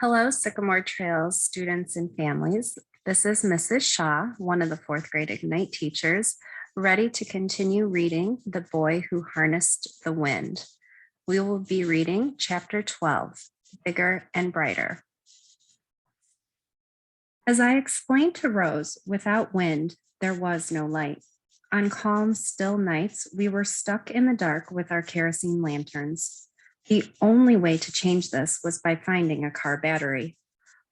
Hello, Sycamore Trails students and families. This is Mrs. Shaw, one of the fourth grade Ignite teachers, ready to continue reading The Boy Who Harnessed the Wind. We will be reading chapter 12, Bigger and Brighter. As I explained to Rose, without wind, there was no light. On calm, still nights, we were stuck in the dark with our kerosene lanterns. The only way to change this was by finding a car battery.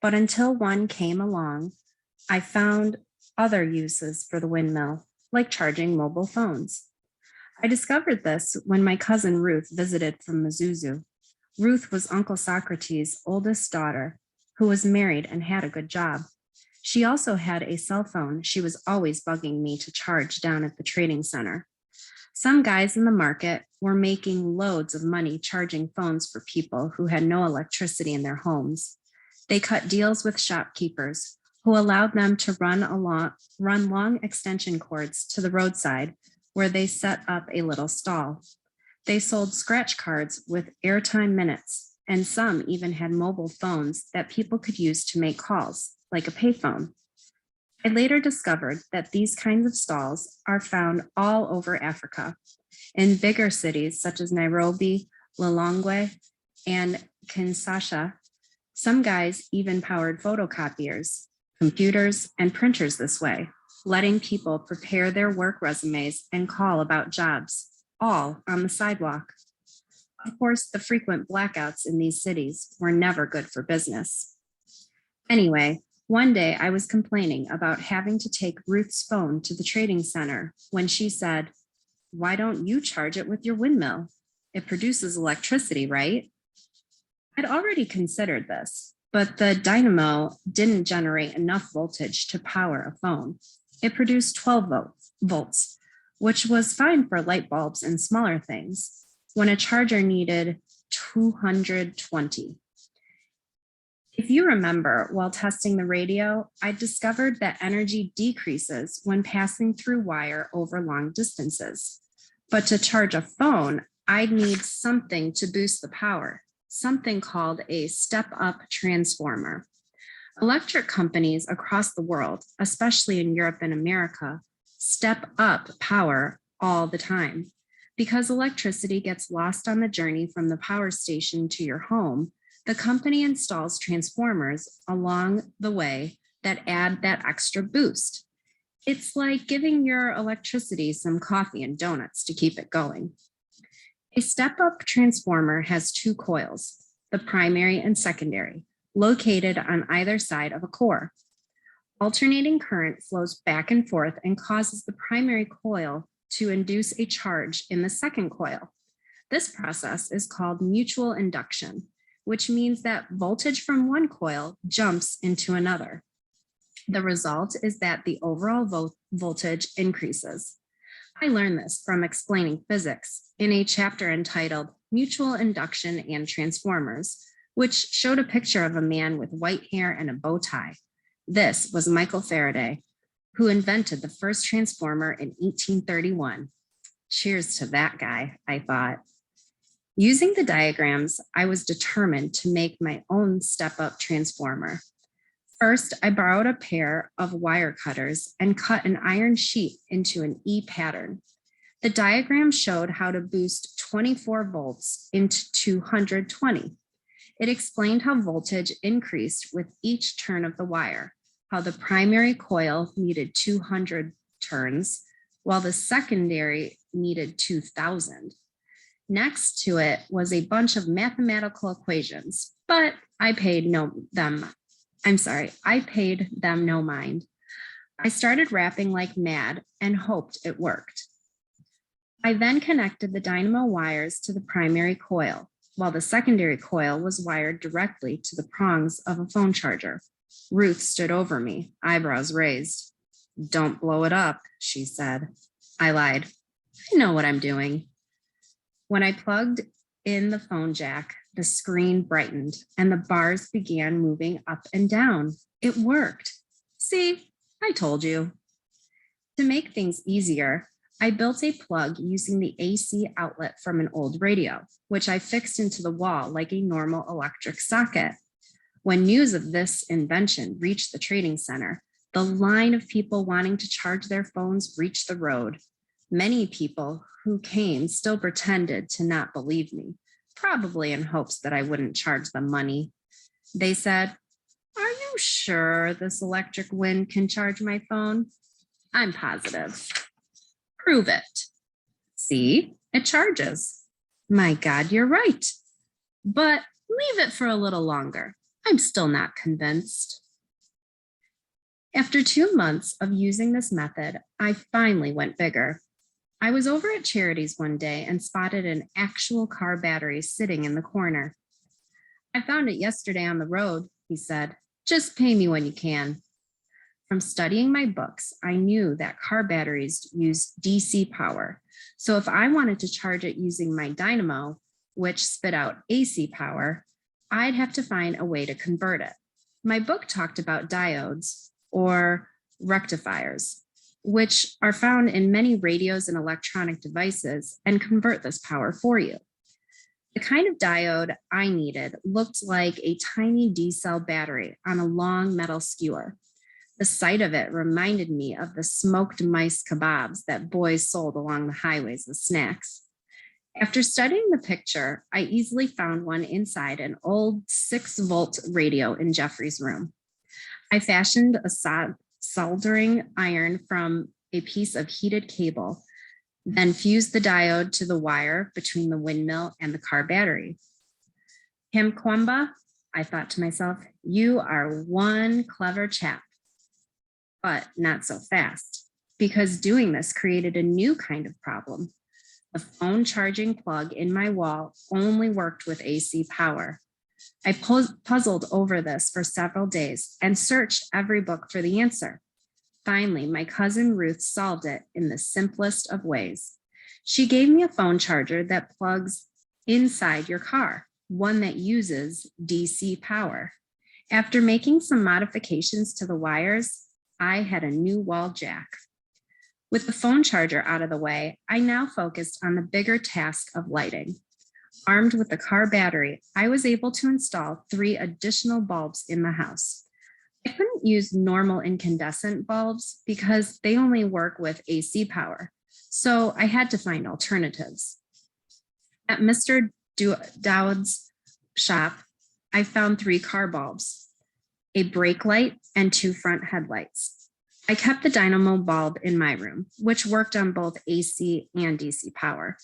But until one came along, I found other uses for the windmill, like charging mobile phones. I discovered this when my cousin Ruth visited from Mizuzu. Ruth was Uncle Socrates' oldest daughter, who was married and had a good job. She also had a cell phone she was always bugging me to charge down at the trading center. Some guys in the market were making loads of money charging phones for people who had no electricity in their homes. They cut deals with shopkeepers who allowed them to run long extension cords to the roadside where they set up a little stall. They sold scratch cards with airtime minutes, and some even had mobile phones that people could use to make calls, like a payphone. I later discovered that these kinds of stalls are found all over Africa, in bigger cities such as Nairobi, Lilongwe, and Kinshasa. Some guys even powered photocopiers, computers, and printers this way, letting people prepare their work resumes and call about jobs, all on the sidewalk. Of course, the frequent blackouts in these cities were never good for business. Anyway, one day I was complaining about having to take Ruth's phone to the trading center when she said, "Why don't you charge it with your windmill? It produces electricity, right?" I'd already considered this, but the dynamo didn't generate enough voltage to power a phone. It produced 12 volts, which was fine for light bulbs and smaller things, when a charger needed 220. If you remember, while testing the radio, I discovered that energy decreases when passing through wire over long distances. But to charge a phone, I'd need something to boost the power, something called a step-up transformer. Electric companies across the world, especially in Europe and America, step up power all the time. Because electricity gets lost on the journey from the power station to your home, the company installs transformers along the way that add that extra boost. It's like giving your electricity some coffee and donuts to keep it going. A step-up transformer has two coils, the primary and secondary, located on either side of a core. Alternating current flows back and forth and causes the primary coil to induce a charge in the second coil. This process is called mutual induction, which means that voltage from one coil jumps into another. The result is that the overall voltage increases. I learned this from explaining physics in a chapter entitled Mutual Induction and Transformers, which showed a picture of a man with white hair and a bow tie. This was Michael Faraday, who invented the first transformer in 1831. Cheers to that guy, I thought. Using the diagrams, I was determined to make my own step-up transformer. First, I borrowed a pair of wire cutters and cut an iron sheet into an E pattern. The diagram showed how to boost 24 volts into 220. It explained how voltage increased with each turn of the wire, how the primary coil needed 200 turns, while the secondary needed 2,000. Next to it was a bunch of mathematical equations, but I paid them no mind. I started rapping like mad and hoped it worked. I then connected the dynamo wires to the primary coil, while the secondary coil was wired directly to the prongs of a phone charger. Ruth stood over me, eyebrows raised. "Don't blow it up," she said. I lied. "I know what I'm doing." When I plugged in the phone jack, the screen brightened and the bars began moving up and down. It worked. See, I told you. To make things easier, I built a plug using the AC outlet from an old radio, which I fixed into the wall like a normal electric socket. When news of this invention reached the trading center, the line of people wanting to charge their phones reached the road. Many people who came still pretended to not believe me, probably in hopes that I wouldn't charge them money. They said, "Are you sure this electric wind can charge my phone?" "I'm positive." "Prove it." "See, it charges." "My God, you're right. But leave it for a little longer. I'm still not convinced." After 2 months of using this method, I finally went bigger. I was over at Charity's one day and spotted an actual car battery sitting in the corner. "I found it yesterday on the road," he said. "Just pay me when you can." From studying my books, I knew that car batteries use DC power. So if I wanted to charge it using my dynamo, which spit out AC power, I'd have to find a way to convert it. My book talked about diodes or rectifiers, which are found in many radios and electronic devices and convert this power for you. The kind of diode I needed looked like a tiny D-cell battery on a long metal skewer. The sight of it reminded me of the smoked mice kebabs that boys sold along the highways as snacks. After studying the picture, I easily found one inside an old 6-volt radio in Jeffrey's room. I fashioned a soldering iron from a piece of heated cable, then fused the diode to the wire between the windmill and the car battery. "Himkwamba," I thought to myself, "you are one clever chap." But not so fast, because doing this created a new kind of problem. The phone charging plug in my wall only worked with AC power. I puzzled over this for several days and searched every book for the answer. Finally, my cousin Ruth solved it in the simplest of ways. She gave me a phone charger that plugs inside your car, one that uses DC power. After making some modifications to the wires, I had a new wall jack. With the phone charger out of the way, I now focused on the bigger task of lighting. Armed with the car battery, I was able to install 3 additional bulbs in the house. I couldn't use normal incandescent bulbs because they only work with AC power, so I had to find alternatives. At Mr. Dowd's shop, I found 3 car bulbs, a brake light, and 2 front headlights. I kept the dynamo bulb in my room, which worked on both AC and DC power.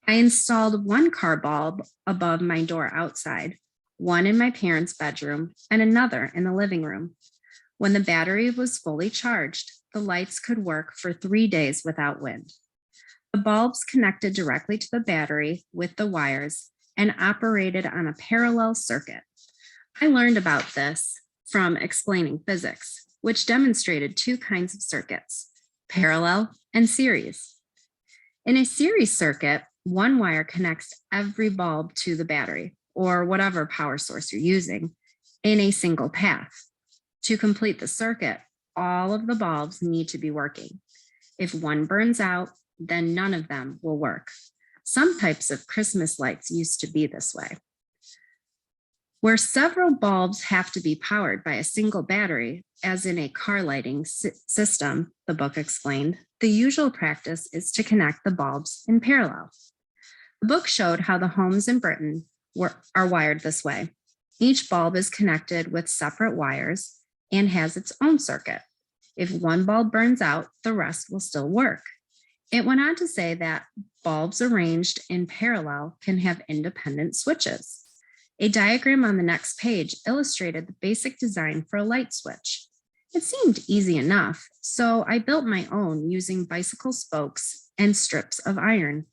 I installed 1 car bulb above my door outside, 1 in my parents' bedroom, and another in the living room. When the battery was fully charged, the lights could work for 3 days without wind. The bulbs connected directly to the battery with the wires and operated on a parallel circuit. I learned about this from explaining physics, which demonstrated 2 kinds of circuits, parallel and series. In a series circuit, 1 wire connects every bulb to the battery, or whatever power source you're using, in a single path. To complete the circuit, all of the bulbs need to be working. If one burns out, then none of them will work. Some types of Christmas lights used to be this way. Where several bulbs have to be powered by a single battery, as in a car lighting system, the book explained, the usual practice is to connect the bulbs in parallel. The book showed how the homes in Britain are wired this way. Each bulb is connected with separate wires and has its own circuit. If one bulb burns out, the rest will still work. It went on to say that bulbs arranged in parallel can have independent switches. A diagram on the next page illustrated the basic design for a light switch. It seemed easy enough, so I built my own using bicycle spokes and strips of iron.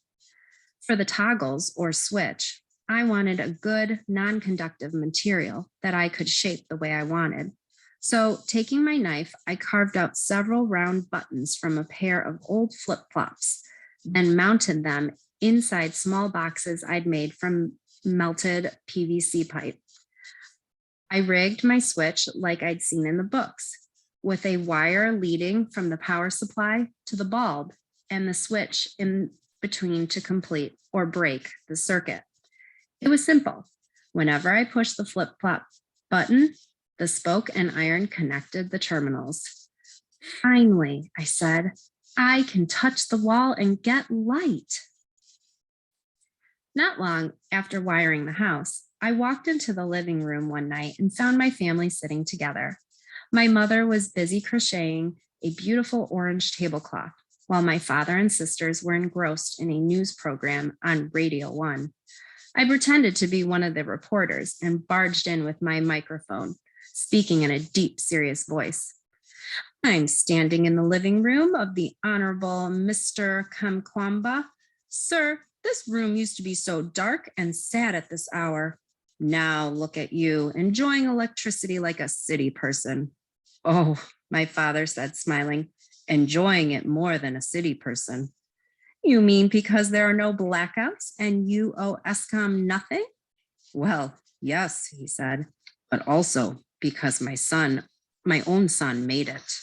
For the toggles or switch, I wanted a good non-conductive material that I could shape the way I wanted. So taking my knife, I carved out several round buttons from a pair of old flip-flops, then mounted them inside small boxes I'd made from melted PVC pipe. I rigged my switch like I'd seen in the books, with a wire leading from the power supply to the bulb and the switch in between to complete or break the circuit. It was simple. Whenever I pushed the flip-flop Button, the spoke and iron connected the terminals. Finally, I said, I can touch the wall and get light. Not long after wiring the house, I walked into the living room one night and found my family sitting together. My mother was busy crocheting a beautiful orange tablecloth, while my father and sisters were engrossed in a news program on Radio 1. I pretended to be one of the reporters and barged in with my microphone, speaking in a deep, serious voice. I'm standing in the living room of the Honorable Mr. Kamkwamba. Sir, this room used to be so dark and sad at this hour. Now look at you, enjoying electricity like a city person. Oh, my father said, smiling, enjoying it more than a city person. You mean because there are no blackouts and you owe Escom nothing? Well, yes, he said, but also because my own son made it.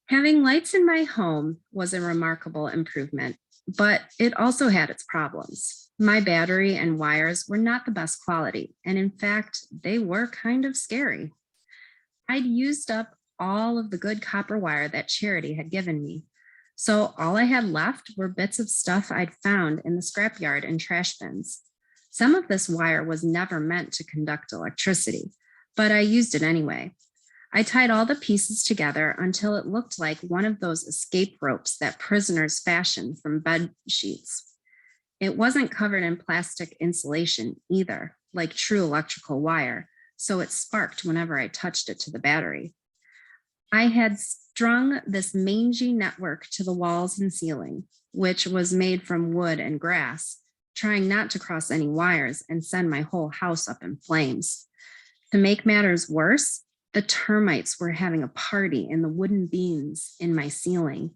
Having lights in my home was a remarkable improvement, but it also had its problems. My battery and wires were not the best quality, and in fact, they were kind of scary. I'd used up all of the good copper wire that Charity had given me, so all I had left were bits of stuff I'd found in the scrapyard and trash bins. Some of this wire was never meant to conduct electricity, but I used it anyway. I tied all the pieces together until it looked like one of those escape ropes that prisoners fashion from bed sheets. It wasn't covered in plastic insulation either, like true electrical wire, so it sparked whenever I touched it to the battery. I had strung this mangy network to the walls and ceiling, which was made from wood and grass, trying not to cross any wires and send my whole house up in flames. To make matters worse, the termites were having a party in the wooden beams in my ceiling.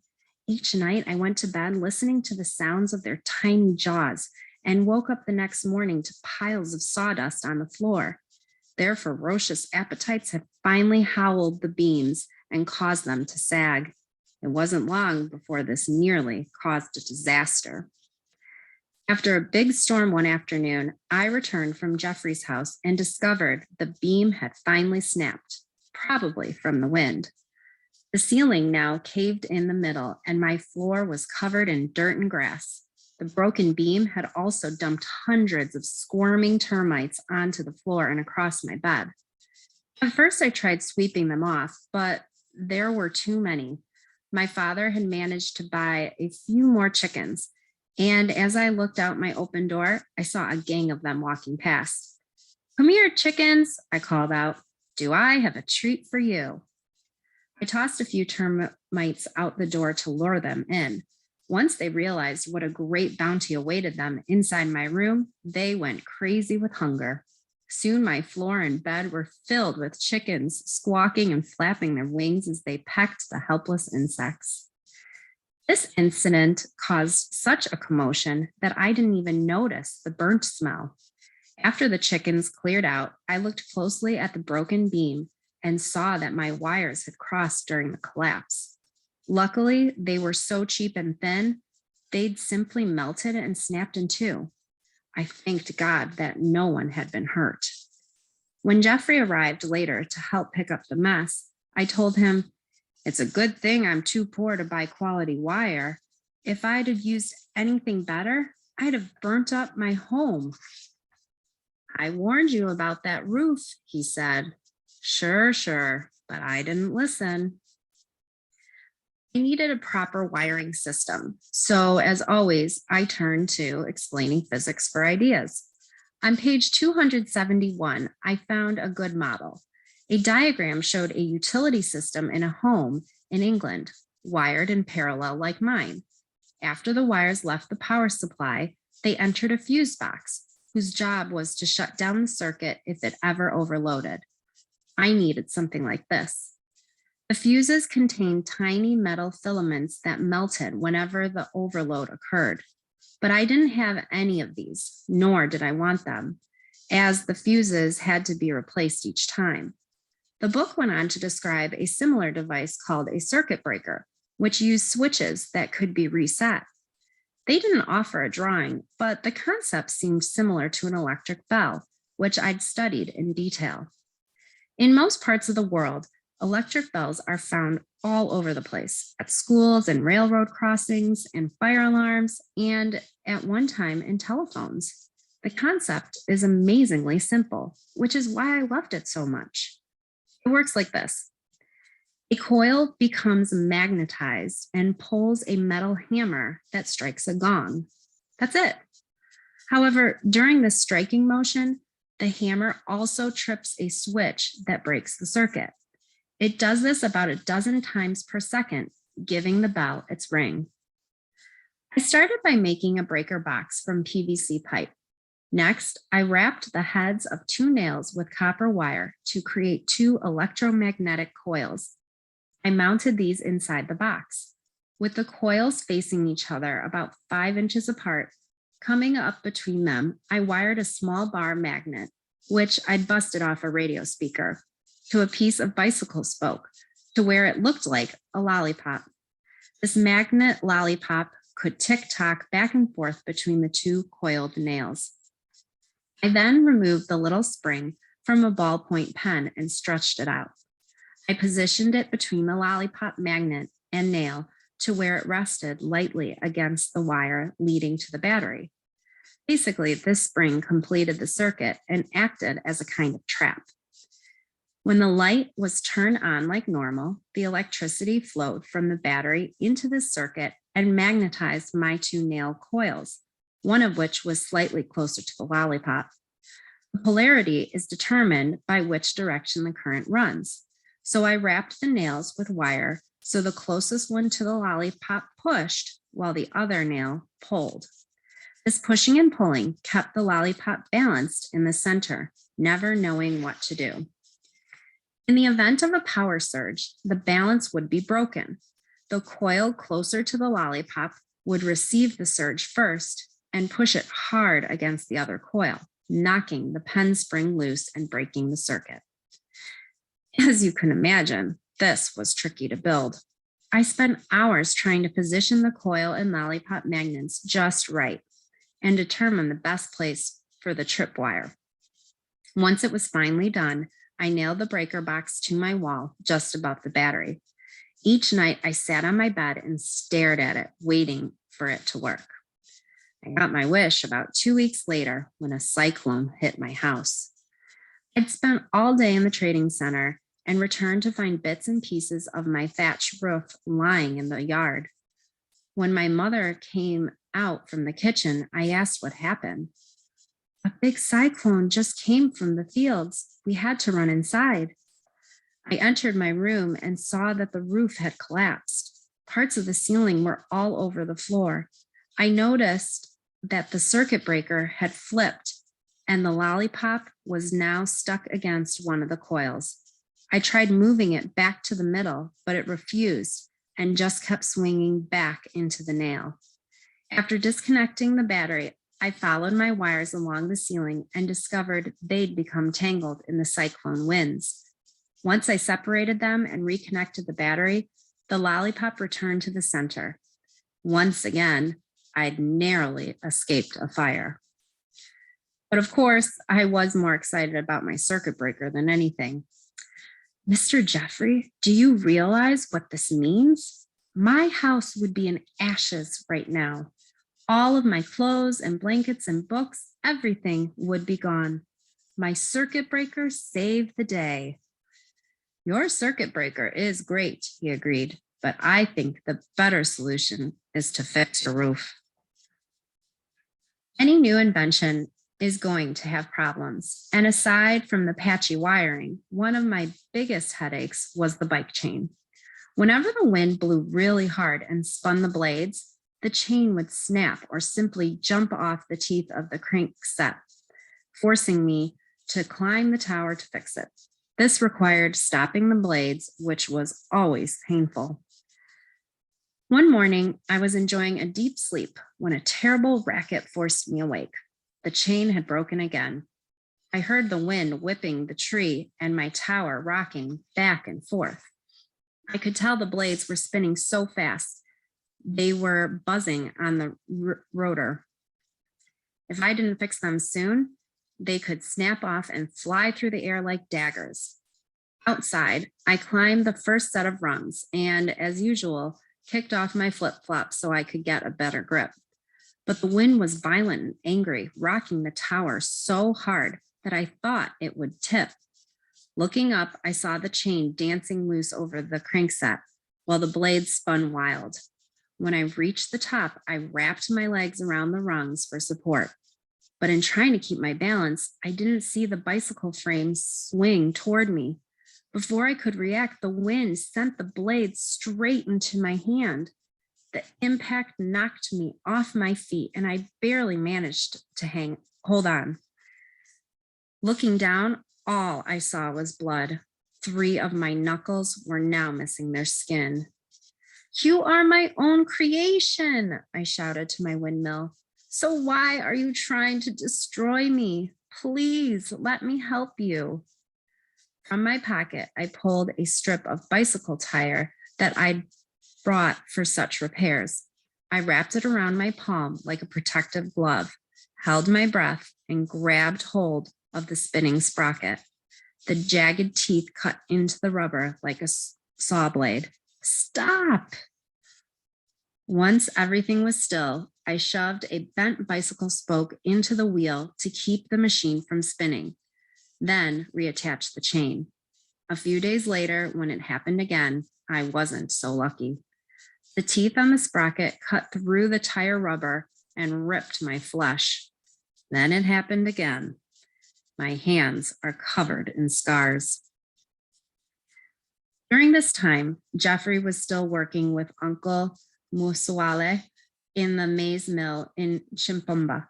Each night I went to bed listening to the sounds of their tiny jaws and woke up the next morning to piles of sawdust on the floor. Their ferocious appetites had finally howled the beams and caused them to sag. It wasn't long before this nearly caused a disaster. After a big storm one afternoon, I returned from Jeffrey's house and discovered the beam had finally snapped, probably from the wind. The ceiling now caved in the middle, and my floor was covered in dirt and grass. The broken beam had also dumped hundreds of squirming termites onto the floor and across my bed. At first, I tried sweeping them off, but there were too many. My father had managed to buy a few more chickens, and as I looked out my open door, I saw a gang of them walking past. Come here, chickens, I called out. Do I have a treat for you? I tossed a few termites out the door to lure them in. Once they realized what a great bounty awaited them inside my room, they went crazy with hunger. Soon my floor and bed were filled with chickens squawking and flapping their wings as they pecked the helpless insects. This incident caused such a commotion that I didn't even notice the burnt smell. After the chickens cleared out, I looked closely at the broken beam and saw that my wires had crossed during the collapse. Luckily, they were so cheap and thin, they'd simply melted and snapped in two. I thanked God that no one had been hurt. When Jeffrey arrived later to help pick up the mess, I told him, it's a good thing I'm too poor to buy quality wire. If I'd have used anything better, I'd have burnt up my home. I warned you about that roof, he said. Sure, but I didn't listen. I needed a proper wiring system. So as always, I turned to explaining physics for ideas. On page 271, I found a good model. A diagram showed a utility system in a home in England, wired in parallel like mine. After the wires left the power supply, they entered a fuse box, whose job was to shut down the circuit if it ever overloaded. I needed something like this. The fuses contained tiny metal filaments that melted whenever the overload occurred, but I didn't have any of these, nor did I want them, as the fuses had to be replaced each time. The book went on to describe a similar device called a circuit breaker, which used switches that could be reset. They didn't offer a drawing, but the concept seemed similar to an electric bell, which I'd studied in detail. In most parts of the world, electric bells are found all over the place, at schools and railroad crossings and fire alarms, and at one time in telephones. The concept is amazingly simple, which is why I loved it so much. It works like this. A coil becomes magnetized and pulls a metal hammer that strikes a gong. That's it. However, during the striking motion, the hammer also trips a switch that breaks the circuit. It does this about a dozen times per second, giving the bell its ring. I started by making a breaker box from PVC pipe. Next, I wrapped the heads of 2 nails with copper wire to create 2 electromagnetic coils. I mounted these inside the box, with the coils facing each other about 5 inches apart. Coming up between them, I wired a small bar magnet, which I'd busted off a radio speaker, to a piece of bicycle spoke, to where it looked like a lollipop. This magnet lollipop could tick-tock back and forth between the 2 coiled nails. I then removed the little spring from a ballpoint pen and stretched it out. I positioned it between the lollipop magnet and nail to where it rested lightly against the wire leading to the battery. Basically, this spring completed the circuit and acted as a kind of trap. When the light was turned on like normal, the electricity flowed from the battery into the circuit and magnetized my 2 nail coils, one of which was slightly closer to the lollipop. The polarity is determined by which direction the current runs. So I wrapped the nails with wire so the closest one to the lollipop pushed while the other nail pulled. This pushing and pulling kept the lollipop balanced in the center, never knowing what to do. In the event of a power surge, the balance would be broken. The coil closer to the lollipop would receive the surge first and push it hard against the other coil, knocking the pen spring loose and breaking the circuit. As you can imagine, this was tricky to build. I spent hours trying to position the coil and lollipop magnets just right and determine the best place for the tripwire. Once it was finally done, I nailed the breaker box to my wall just above the battery. Each night I sat on my bed and stared at it, waiting for it to work. I got my wish about 2 weeks later when a cyclone hit my house. I'd spent all day in the trading center and returned to find bits and pieces of my thatch roof lying in the yard. When my mother came out from the kitchen, I asked what happened. A big cyclone just came from the fields. We had to run inside. I entered my room and saw that the roof had collapsed. Parts of the ceiling were all over the floor. I noticed that the circuit breaker had flipped and the lollipop was now stuck against one of the coils. I tried moving it back to the middle, but it refused and just kept swinging back into the nail. After disconnecting the battery, I followed my wires along the ceiling and discovered they'd become tangled in the cyclone winds. Once I separated them and reconnected the battery, the lollipop returned to the center. Once again, I'd narrowly escaped a fire. But of course, I was more excited about my circuit breaker than anything. Mr. Jeffrey, do you realize what this means? My house would be in ashes right now. All of my clothes and blankets and books, everything would be gone. My circuit breaker saved the day. Your circuit breaker is great, he agreed, but I think the better solution is to fix your roof. Any new invention is going to have problems. And aside from the patchy wiring, one of my biggest headaches was the bike chain. Whenever the wind blew really hard and spun the blades, the chain would snap or simply jump off the teeth of the crankset, forcing me to climb the tower to fix it. This required stopping the blades, which was always painful. One morning, I was enjoying a deep sleep when a terrible racket forced me awake. The chain had broken again. I heard the wind whipping the tree and my tower rocking back and forth. I could tell the blades were spinning so fast they were buzzing on the rotor. If I didn't fix them soon, they could snap off and fly through the air like daggers. Outside, I climbed the first set of rungs and, as usual, kicked off my flip-flops so I could get a better grip. But the wind was violent and angry, rocking the tower so hard that I thought it would tip. Looking up, I saw the chain dancing loose over the crankset while the blades spun wild. When I reached the top, I wrapped my legs around the rungs for support. But in trying to keep my balance, I didn't see the bicycle frame swing toward me. Before I could react, the wind sent the blade straight into my hand. The impact knocked me off my feet, and I barely managed to hold on. Looking down, all I saw was blood. 3 of my knuckles were now missing their skin. "You are my own creation," I shouted to my windmill. "So why are you trying to destroy me? Please let me help you." From my pocket, I pulled a strip of bicycle tire that I'd brought for such repairs. I wrapped it around my palm like a protective glove, held my breath, and grabbed hold of the spinning sprocket. The jagged teeth cut into the rubber like a saw blade. "Stop!" Once everything was still, I shoved a bent bicycle spoke into the wheel to keep the machine from spinning, then reattached the chain. A few days later, when it happened again, I wasn't so lucky. The teeth on the sprocket cut through the tire rubber and ripped my flesh. Then it happened again. My hands are covered in scars. During this time, Jeffrey was still working with Uncle Muswale in the maize mill in Chimpumba.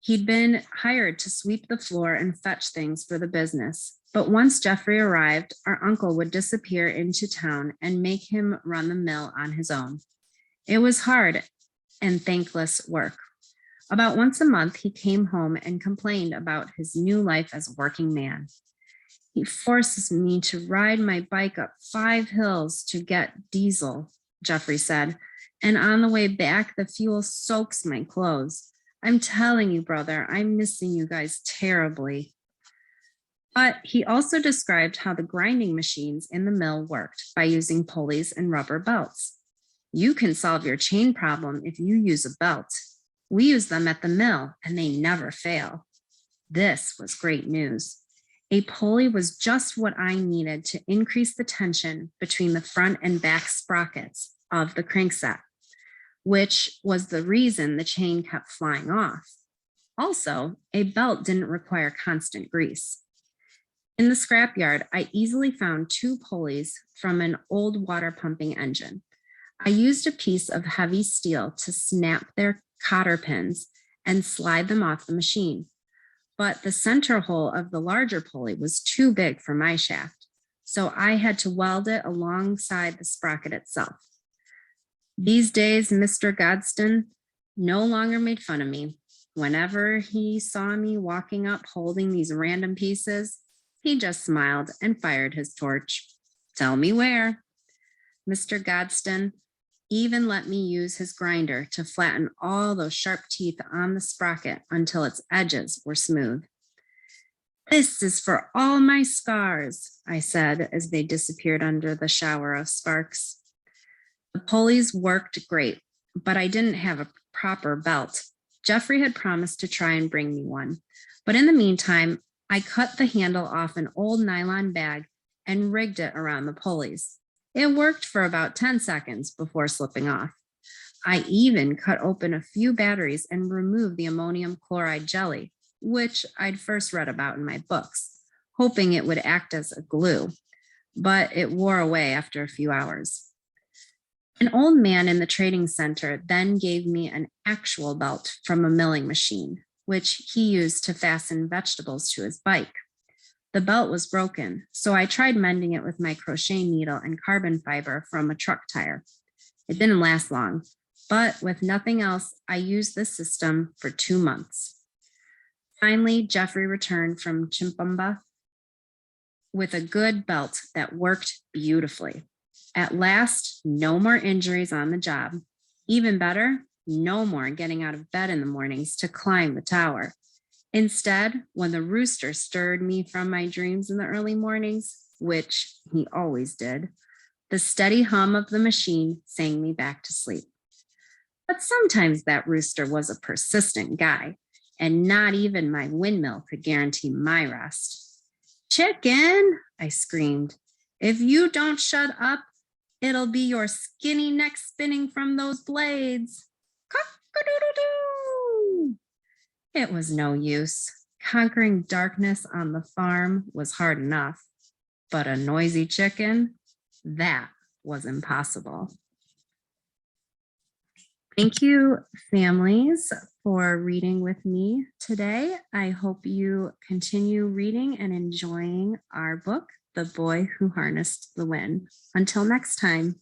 He'd been hired to sweep the floor and fetch things for the business. But once Jeffrey arrived, our uncle would disappear into town and make him run the mill on his own. It was hard and thankless work. About once a month, he came home and complained about his new life as a working man. "He forces me to ride my bike up 5 hills to get diesel," Jeffrey said, "and on the way back, the fuel soaks my clothes. I'm telling you, brother, I'm missing you guys terribly." But he also described how the grinding machines in the mill worked by using pulleys and rubber belts. "You can solve your chain problem if you use a belt. We use them at the mill and they never fail." This was great news. A pulley was just what I needed to increase the tension between the front and back sprockets of the crankset, which was the reason the chain kept flying off. Also, a belt didn't require constant grease. In the scrapyard, I easily found 2 pulleys from an old water pumping engine. I used a piece of heavy steel to snap their cotter pins and slide them off the machine. But the center hole of the larger pulley was too big for my shaft, so I had to weld it alongside the sprocket itself. These days, Mr. Gadsden no longer made fun of me. Whenever he saw me walking up holding these random pieces, he just smiled and fired his torch. "Tell me where." Mr. Gadsden even let me use his grinder to flatten all those sharp teeth on the sprocket until its edges were smooth. "This is for all my scars," I said as they disappeared under the shower of sparks. The pulleys worked great, but I didn't have a proper belt. Jeffrey had promised to try and bring me one, but in the meantime, I cut the handle off an old nylon bag and rigged it around the pulleys. It worked for about 10 seconds before slipping off. I even cut open a few batteries and removed the ammonium chloride jelly, which I'd first read about in my books, hoping it would act as a glue, but it wore away after a few hours. An old man in the trading center then gave me an actual belt from a milling machine, which he used to fasten vegetables to his bike. The belt was broken, so I tried mending it with my crochet needle and carbon fiber from a truck tire. It didn't last long, but with nothing else, I used this system for 2 months. Finally, Jeffrey returned from Chimpumba with a good belt that worked beautifully. At last, no more injuries on the job. Even better, no more getting out of bed in the mornings to climb the tower. Instead, when the rooster stirred me from my dreams in the early mornings, which he always did, the steady hum of the machine sang me back to sleep. But sometimes that rooster was a persistent guy, and not even my windmill could guarantee my rest. Chicken, I screamed. If you don't shut up, it'll be your skinny neck spinning from those blades. Cock-a-doodle-doo! It was no use. Conquering darkness on the farm was hard enough, but a noisy chicken, that was impossible. Thank you, families, for reading with me today. I hope you continue reading and enjoying our book, The Boy Who Harnessed the Wind. Until next time.